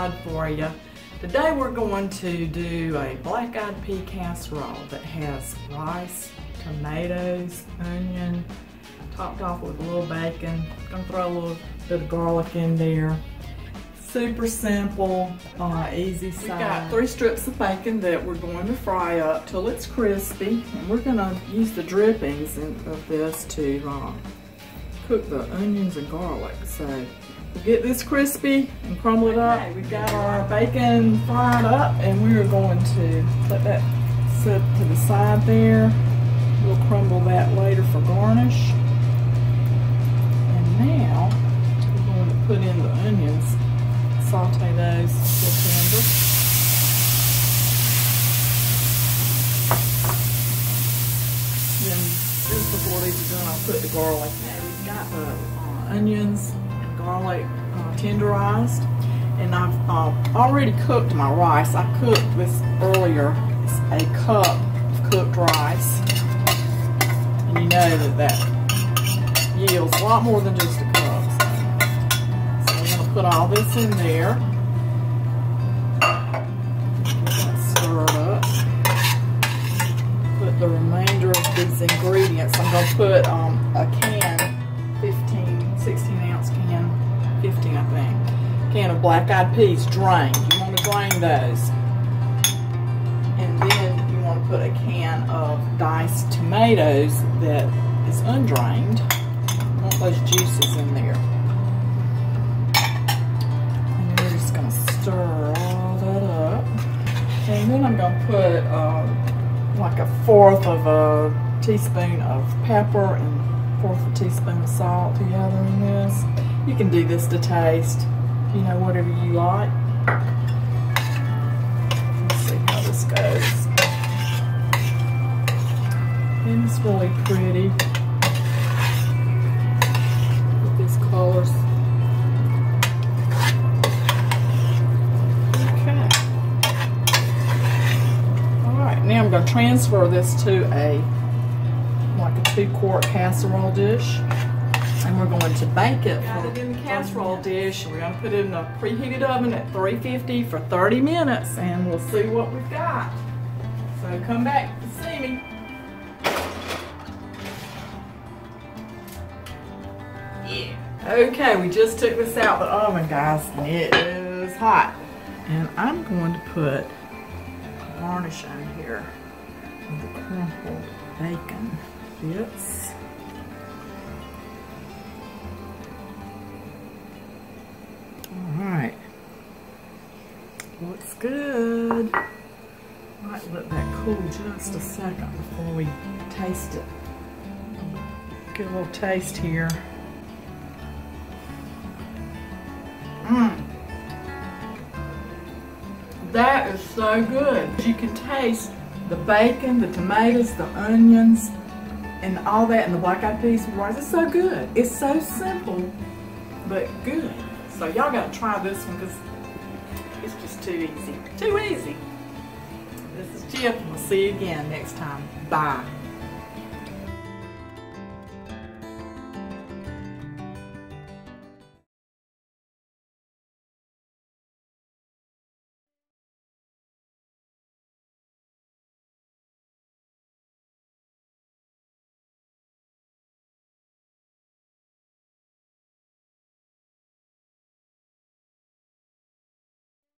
side for you. Today we're going to do a black-eyed pea casserole that has rice, tomatoes, onion, topped off with a little bacon. Gonna throw a little bit of garlic in there. Super simple, easy side. We've got 3 strips of bacon that we're going to fry up till it's crispy. And we're gonna use the drippings of this to cook the onions and garlic. So we'll get this crispy and crumble it up. Okay, we've got our bacon fried up and we're going to let that sit to the side there. We'll crumble that later for garnish. And now we're going to put in the onions. Saute those till tender. Then just before these are done, I'll put the garlic. Now we've got the onions and garlic tenderized, and I've already cooked my rice. I cooked this earlier. It's a cup of cooked rice, and you know that yields a lot more than just a cup. Put all this in there. Get that stirred up. Put the remainder of these ingredients. I'm going to put a can, 16 ounce can, 15 I think, can of black-eyed peas drained. You want to drain those. And then you want to put a can of diced tomatoes that is undrained. You want those juices in there. Stir all that up, and then I'm going to put like 1/4 of a teaspoon of pepper and 1/4 of a teaspoon of salt together in this. You can do this to taste, you know, whatever you like. Let's see how this goes. And it's really pretty with these colors. Now I'm going to transfer this to like a 2-quart casserole dish, and we're going to bake it. Got it in the casserole dish. We're going to put it in a preheated oven at 350 for 30 minutes, and we'll see what we've got. So come back to see me. Yeah. Okay, we just took this out the oven, guys, and it is hot. And I'm going to put garnish on here with the crumpled bacon bits. Alright, looks good. Might let that cool just a second before we taste it. Get a little taste here. That is so good. You can taste the bacon, the tomatoes, the onions, and all that, and the black-eyed peas with rice. It's so good. It's so simple, but good. So y'all gotta try this one because it's just too easy. Too easy. This is Chip, and we'll see you again next time. Bye.